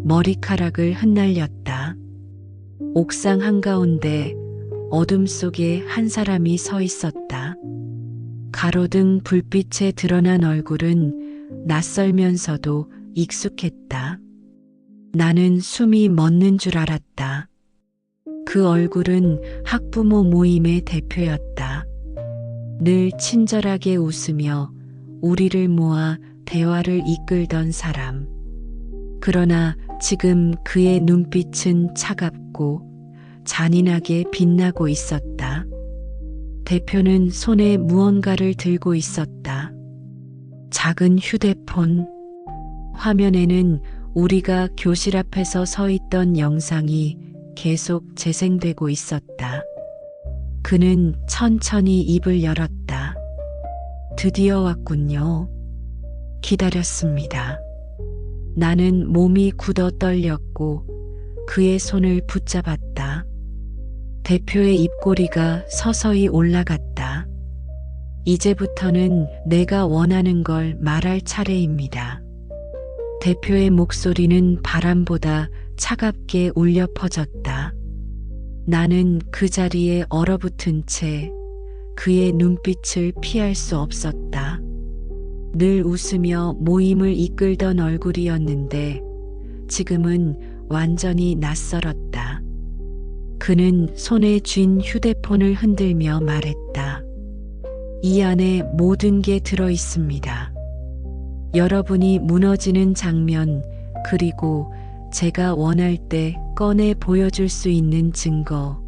머리카락을 흩날렸다. 옥상 한가운데 어둠 속에 한 사람이 서 있었다. 가로등 불빛에 드러난 얼굴은 낯설면서도 익숙했다. 나는 숨이 멎는 줄 알았다. 그 얼굴은 학부모 모임의 대표였다. 늘 친절하게 웃으며 우리를 모아 대화를 이끌던 사람. 그러나 지금 그의 눈빛은 차갑고 잔인하게 빛나고 있었다. 대표는 손에 무언가를 들고 있었다. 작은 휴대폰. 화면에는 우리가 교실 앞에서 서 있던 영상이 계속 재생되고 있었다. 그는 천천히 입을 열었다. 드디어 왔군요. 기다렸습니다. 나는 몸이 굳어 떨렸고 그의 손을 붙잡았다. 대표의 입꼬리가 서서히 올라갔다. 이제부터는 내가 원하는 걸 말할 차례입니다. 대표의 목소리는 바람보다 차갑게 울려 퍼졌다. 나는 그 자리에 얼어붙은 채 그의 눈빛을 피할 수 없었다. 늘 웃으며 모임을 이끌던 얼굴이었는데 지금은 완전히 낯설었다. 그는 손에 쥔 휴대폰을 흔들며 말했다. 이 안에 모든 게 들어 있습니다. 여러분이 무너지는 장면, 그리고 제가 원할 때 꺼내 보여줄 수 있는 증거.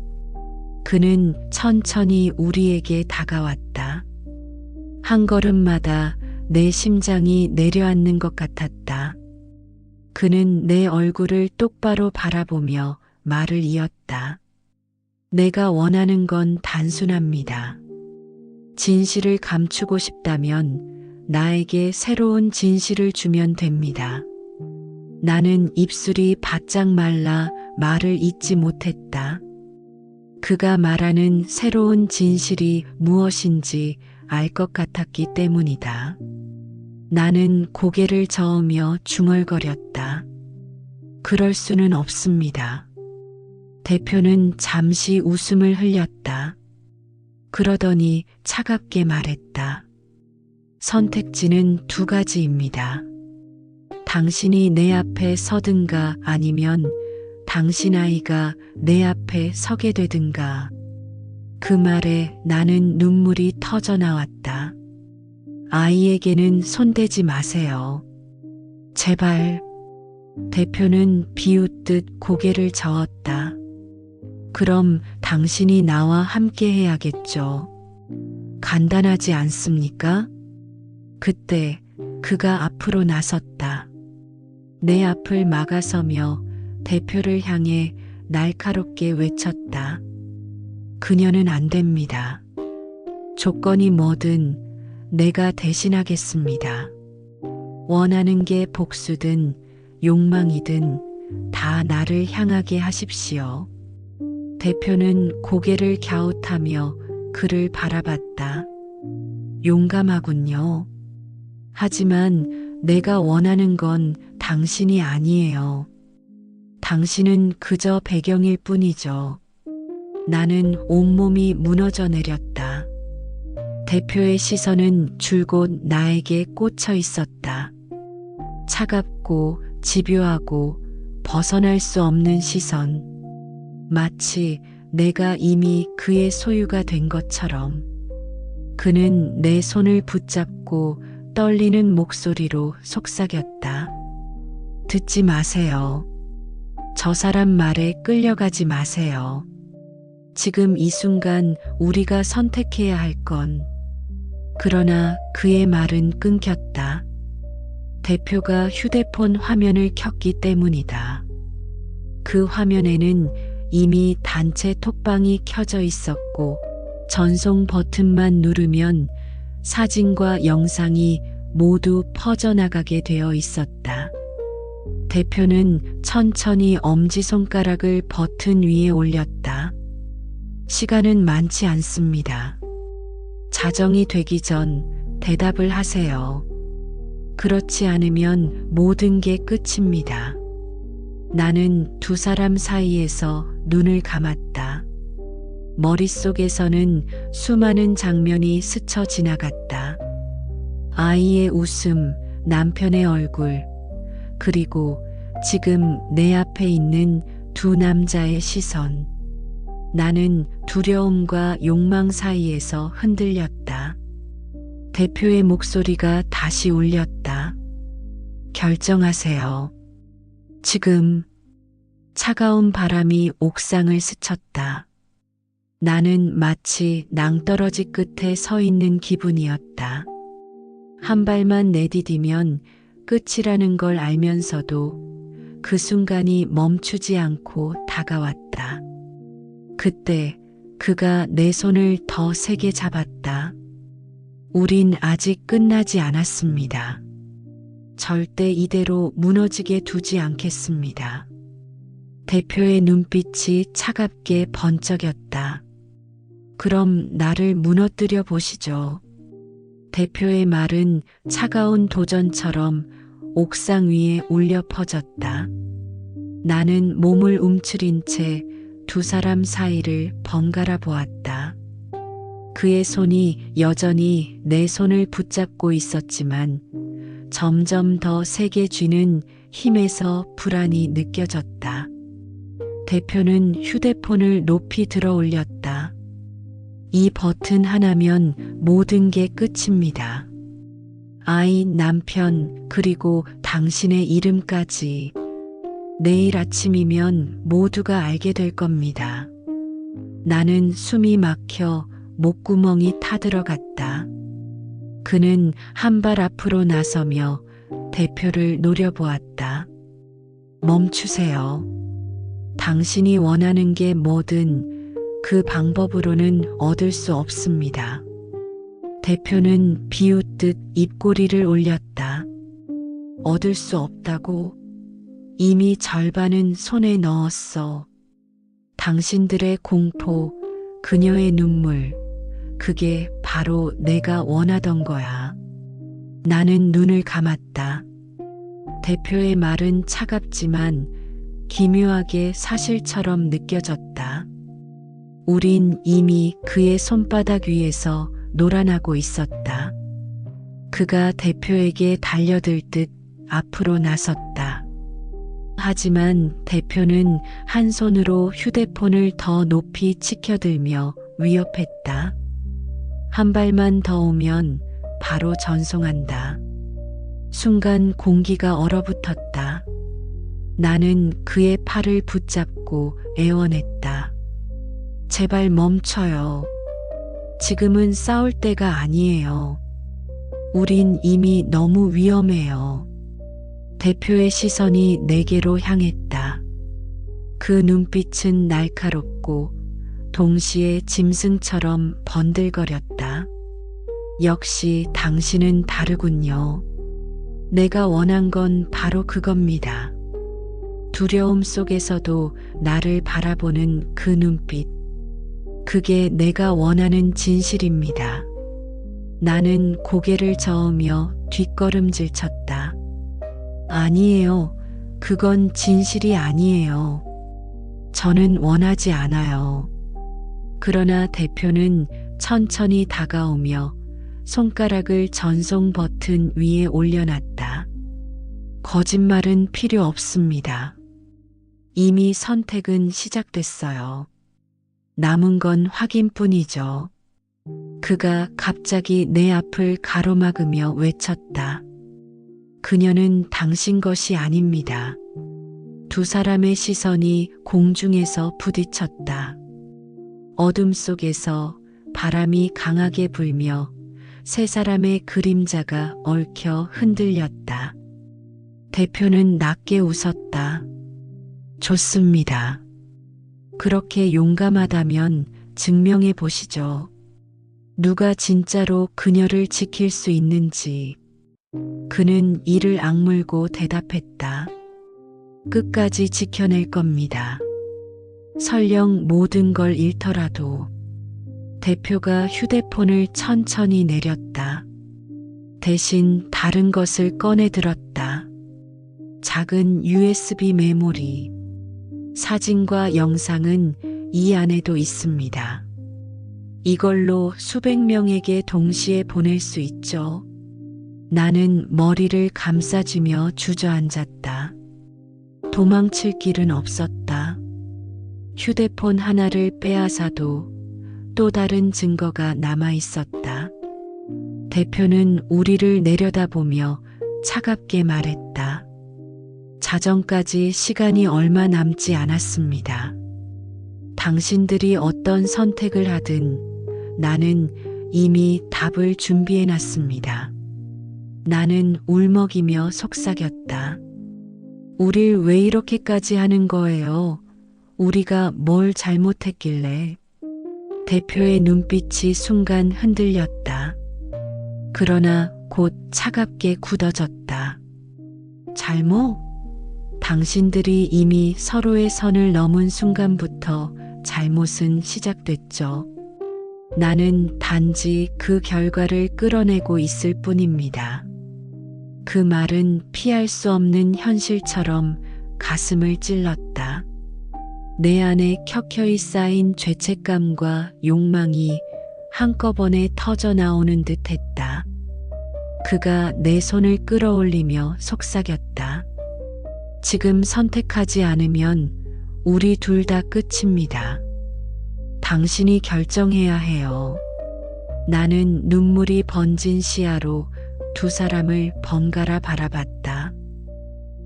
그는 천천히 우리에게 다가왔다. 한 걸음마다 내 심장이 내려앉는 것 같았다. 그는 내 얼굴을 똑바로 바라보며 말을 이었다. 내가 원하는 건 단순합니다. 진실을 감추고 싶다면 나에게 새로운 진실을 주면 됩니다. 나는 입술이 바짝 말라 말을 잇지 못했다. 그가 말하는 새로운 진실이 무엇인지 알 것 같았기 때문이다. 나는 고개를 저으며 중얼거렸다. 그럴 수는 없습니다. 대표는 잠시 웃음을 흘렸다. 그러더니 차갑게 말했다. 선택지는 두 가지입니다. 당신이 내 앞에 서든가 아니면 당신 아이가 내 앞에 서게 되든가. 그 말에 나는 눈물이 터져 나왔다. 아이에게는 손대지 마세요. 제발. 대표는 비웃듯 고개를 저었다. 그럼 당신이 나와 함께 해야겠죠. 간단하지 않습니까? 그때 그가 앞으로 나섰다. 내 앞을 막아서며 대표를 향해 날카롭게 외쳤다. 그녀는 안 됩니다. 조건이 뭐든 내가 대신하겠습니다. 원하는 게 복수든 욕망이든 다 나를 향하게 하십시오. 대표는 고개를 갸웃하며 그를 바라봤다. 용감하군요. 하지만 내가 원하는 건 당신이 아니에요. 당신은 그저 배경일 뿐이죠. 나는 온몸이 무너져 내렸다. 대표의 시선은 줄곧 나에게 꽂혀 있었다. 차갑고 집요하고 벗어날 수 없는 시선. 마치 내가 이미 그의 소유가 된 것처럼. 그는 내 손을 붙잡고 떨리는 목소리로 속삭였다. 듣지 마세요. 저 사람 말에 끌려가지 마세요. 지금 이 순간 우리가 선택해야 할 건. 그러나 그의 말은 끊겼다. 대표가 휴대폰 화면을 켰기 때문이다. 그 화면에는 이미 단체 톡방이 켜져 있었고 전송 버튼만 누르면 사진과 영상이 모두 퍼져나가게 되어 있었다. 대표는 천천히 엄지손가락을 버튼 위에 올렸다. 시간은 많지 않습니다. 자정이 되기 전 대답을 하세요. 그렇지 않으면 모든 게 끝입니다. 나는 두 사람 사이에서 눈을 감았다. 머릿속에서는 수많은 장면이 스쳐 지나갔다. 아이의 웃음, 남편의 얼굴, 그리고 지금 내 앞에 있는 두 남자의 시선. 나는 두려움과 욕망 사이에서 흔들렸다. 대표의 목소리가 다시 울렸다. 결정하세요. 지금 차가운 바람이 옥상을 스쳤다. 나는 마치 낭떠러지 끝에 서 있는 기분이었다. 한 발만 내디디면 끝이라는 걸 알면서도 그 순간이 멈추지 않고 다가왔다. 그때 그가 내 손을 더 세게 잡았다. 우린 아직 끝나지 않았습니다. 절대 이대로 무너지게 두지 않겠습니다. 대표의 눈빛이 차갑게 번쩍였다. 그럼 나를 무너뜨려 보시죠. 대표의 말은 차가운 도전처럼 옥상 위에 울려 퍼졌다. 나는 몸을 움츠린 채 두 사람 사이를 번갈아 보았다. 그의 손이 여전히 내 손을 붙잡고 있었지만 점점 더 세게 쥐는 힘에서 불안이 느껴졌다. 대표는 휴대폰을 높이 들어 올렸다. 이 버튼 하나면 모든 게 끝입니다. 아이, 남편, 그리고 당신의 이름까지. 내일 아침이면 모두가 알게 될 겁니다. 나는 숨이 막혀 목구멍이 타들어갔다. 그는 한 발 앞으로 나서며 대표를 노려보았다. 멈추세요. 당신이 원하는 게 뭐든 그 방법으로는 얻을 수 없습니다. 대표는 비웃듯 입꼬리를 올렸다. 얻을 수 없다고? 이미 절반은 손에 넣었어. 당신들의 공포, 그녀의 눈물, 그게 바로 내가 원하던 거야. 나는 눈을 감았다. 대표의 말은 차갑지만 기묘하게 사실처럼 느껴졌다. 우린 이미 그의 손바닥 위에서 놀아나고 있었다. 그가 대표에게 달려들 듯 앞으로 나섰다. 하지만 대표는 한 손으로 휴대폰을 더 높이 치켜들며 위협했다. 한 발만 더 오면 바로 전송한다. 순간 공기가 얼어붙었다. 나는 그의 팔을 붙잡고 애원했다. 제발 멈춰요. 지금은 싸울 때가 아니에요. 우린 이미 너무 위험해요. 대표의 시선이 내게로 향했다. 그 눈빛은 날카롭고 동시에 짐승처럼 번들거렸다. 역시 당신은 다르군요. 내가 원한 건 바로 그겁니다. 두려움 속에서도 나를 바라보는 그 눈빛. 그게 내가 원하는 진실입니다. 나는 고개를 저으며 뒷걸음질 쳤다. 아니에요. 그건 진실이 아니에요. 저는 원하지 않아요. 그러나 대표는 천천히 다가오며 손가락을 전송 버튼 위에 올려놨다. 거짓말은 필요 없습니다. 이미 선택은 시작됐어요. 남은 건 확인뿐이죠. 그가 갑자기 내 앞을 가로막으며 외쳤다. 그녀는 당신 것이 아닙니다. 두 사람의 시선이 공중에서 부딪혔다. 어둠 속에서 바람이 강하게 불며 세 사람의 그림자가 얽혀 흔들렸다. 대표는 낮게 웃었다. 좋습니다. 그렇게 용감하다면 증명해 보시죠. 누가 진짜로 그녀를 지킬 수 있는지. 그는 이를 악물고 대답했다. 끝까지 지켜낼 겁니다. 설령 모든 걸 잃더라도. 대표가 휴대폰을 천천히 내렸다. 대신 다른 것을 꺼내 들었다. 작은 USB 메모리. 사진과 영상은 이 안에도 있습니다. 이걸로 수백 명에게 동시에 보낼 수 있죠. 나는 머리를 감싸주며 주저앉았다. 도망칠 길은 없었다. 휴대폰 하나를 빼앗아도 또 다른 증거가 남아 있었다. 대표는 우리를 내려다보며 차갑게 말했다. 자정까지 시간이 얼마 남지 않았습니다. 당신들이 어떤 선택을 하든 나는 이미 답을 준비해 놨습니다. 나는 울먹이며 속삭였다. 우릴 왜 이렇게까지 하는 거예요? 우리가 뭘 잘못했길래? 대표의 눈빛이 순간 흔들렸다. 그러나 곧 차갑게 굳어졌다. 잘못? 당신들이 이미 서로의 선을 넘은 순간부터 잘못은 시작됐죠. 나는 단지 그 결과를 끌어내고 있을 뿐입니다. 그 말은 피할 수 없는 현실처럼 가슴을 찔렀다. 내 안에 켜켜이 쌓인 죄책감과 욕망이 한꺼번에 터져 나오는 듯 했다. 그가 내 손을 끌어올리며 속삭였다. 지금 선택하지 않으면 우리 둘 다 끝입니다. 당신이 결정해야 해요. 나는 눈물이 번진 시야로 두 사람을 번갈아 바라봤다.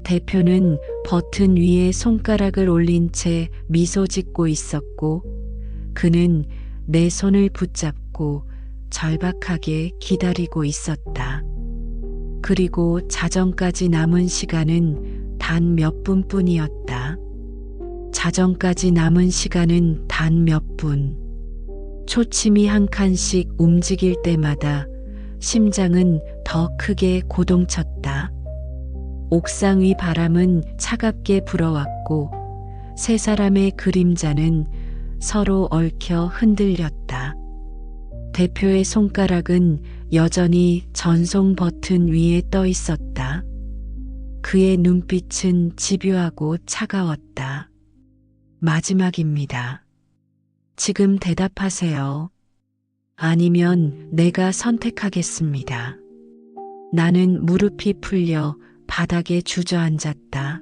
대표는 버튼 위에 손가락을 올린 채 미소 짓고 있었고, 그는 내 손을 붙잡고 절박하게 기다리고 있었다. 그리고 자정까지 남은 시간은 단 몇 분뿐이었다. 자정까지 남은 시간은 단 몇 분. 초침이 한 칸씩 움직일 때마다 심장은 더 크게 고동쳤다. 옥상 위 바람은 차갑게 불어왔고 세 사람의 그림자는 서로 얽혀 흔들렸다. 대표의 손가락은 여전히 전송 버튼 위에 떠 있었다. 그의 눈빛은 집요하고 차가웠다. 마지막입니다. 지금 대답하세요. 아니면 내가 선택하겠습니다. 나는 무릎이 풀려 바닥에 주저앉았다.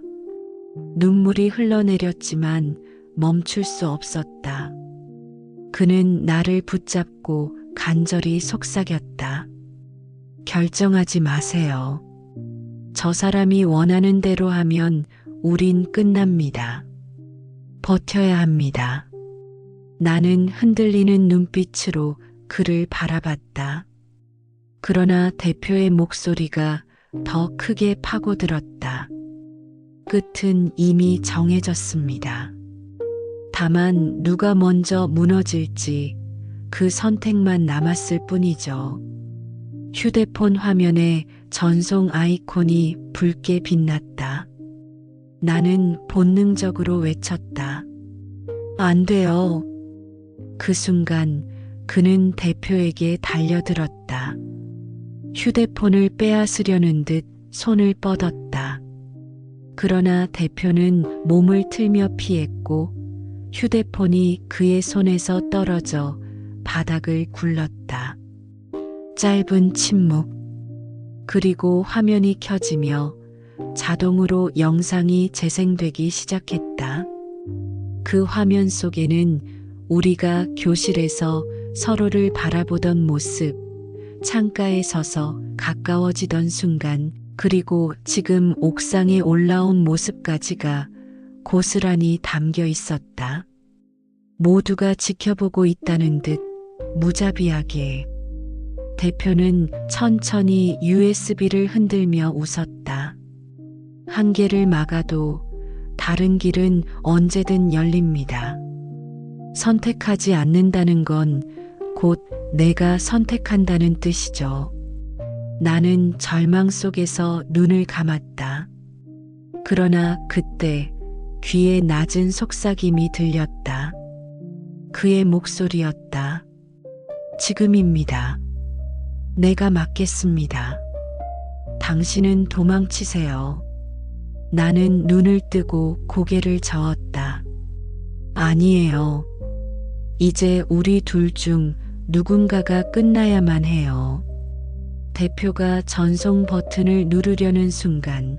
눈물이 흘러내렸지만 멈출 수 없었다. 그는 나를 붙잡고 간절히 속삭였다. 결정하지 마세요. 저 사람이 원하는 대로 하면 우린 끝납니다. 버텨야 합니다. 나는 흔들리는 눈빛으로 그를 바라봤다. 그러나 대표의 목소리가 더 크게 파고들었다. 끝은 이미 정해졌습니다. 다만 누가 먼저 무너질지 그 선택만 남았을 뿐이죠. 휴대폰 화면에 전송 아이콘이 붉게 빛났다. 나는 본능적으로 외쳤다. 안 돼요. 그 순간 그는 대표에게 달려들었다. 휴대폰을 빼앗으려는 듯 손을 뻗었다. 그러나 대표는 몸을 틀며 피했고 휴대폰이 그의 손에서 떨어져 바닥을 굴렀다. 짧은 침묵. 그리고 화면이 켜지며 자동으로 영상이 재생되기 시작했다. 그 화면 속에는 우리가 교실에서 서로를 바라보던 모습, 창가에 서서 가까워지던 순간, 그리고 지금 옥상에 올라온 모습까지가 고스란히 담겨 있었다. 모두가 지켜보고 있다는 듯 무자비하게. 대표는 천천히 USB를 흔들며 웃었다. 한 개를 막아도 다른 길은 언제든 열립니다. 선택하지 않는다는 건 곧 내가 선택한다는 뜻이죠. 나는 절망 속에서 눈을 감았다. 그러나 그때 귀에 낮은 속삭임이 들렸다. 그의 목소리였다. 지금입니다. 내가 막겠습니다. 당신은 도망치세요. 나는 눈을 뜨고 고개를 저었다. 아니에요. 이제 우리 둘 중 누군가가 끝나야만 해요. 대표가 전송 버튼을 누르려는 순간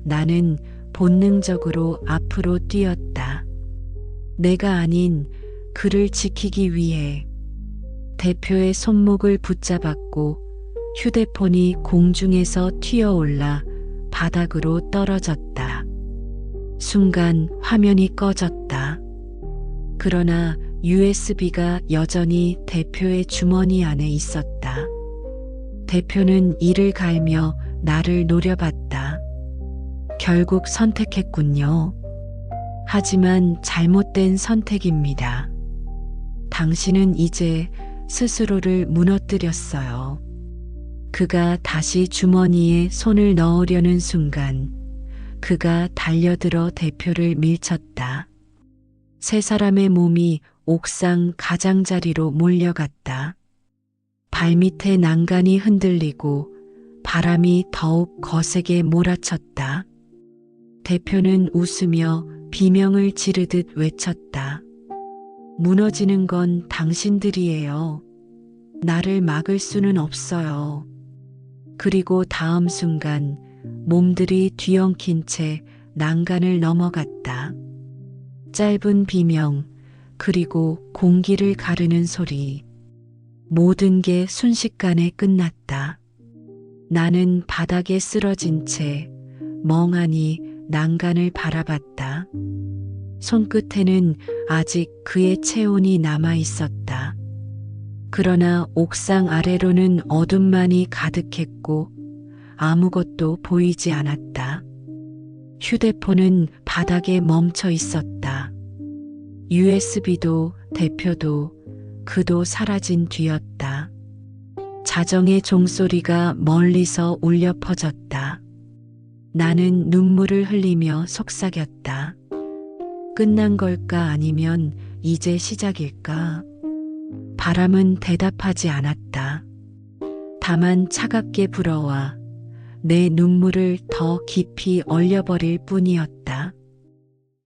나는 본능적으로 앞으로 뛰었다. 내가 아닌 그를 지키기 위해. 대표의 손목을 붙잡았고 휴대폰이 공중에서 튀어올라 바닥으로 떨어졌다. 순간 화면이 꺼졌다. 그러나 USB가 여전히 대표의 주머니 안에 있었다. 대표는 이를 갈며 나를 노려봤다. 결국 선택했군요. 하지만 잘못된 선택입니다. 당신은 이제 스스로를 무너뜨렸어요. 그가 다시 주머니에 손을 넣으려는 순간 그가 달려들어 대표를 밀쳤다. 세 사람의 몸이 옥상 가장자리로 몰려갔다. 발밑에 난간이 흔들리고 바람이 더욱 거세게 몰아쳤다. 대표는 웃으며 비명을 지르듯 외쳤다. 무너지는 건 당신들이에요. 나를 막을 수는 없어요. 그리고 다음 순간 몸들이 뒤엉킨 채 난간을 넘어갔다. 짧은 비명, 그리고 공기를 가르는 소리. 모든 게 순식간에 끝났다. 나는 바닥에 쓰러진 채 멍하니 난간을 바라봤다. 손끝에는 아직 그의 체온이 남아 있었다. 그러나 옥상 아래로는 어둠만이 가득했고 아무것도 보이지 않았다. 휴대폰은 바닥에 멈춰 있었다. USB도 대표도 그도 사라진 뒤였다. 자정의 종소리가 멀리서 울려 퍼졌다. 나는 눈물을 흘리며 속삭였다. 끝난 걸까 아니면 이제 시작일까? 바람은 대답하지 않았다. 다만 차갑게 불어와 내 눈물을 더 깊이 얼려버릴 뿐이었다.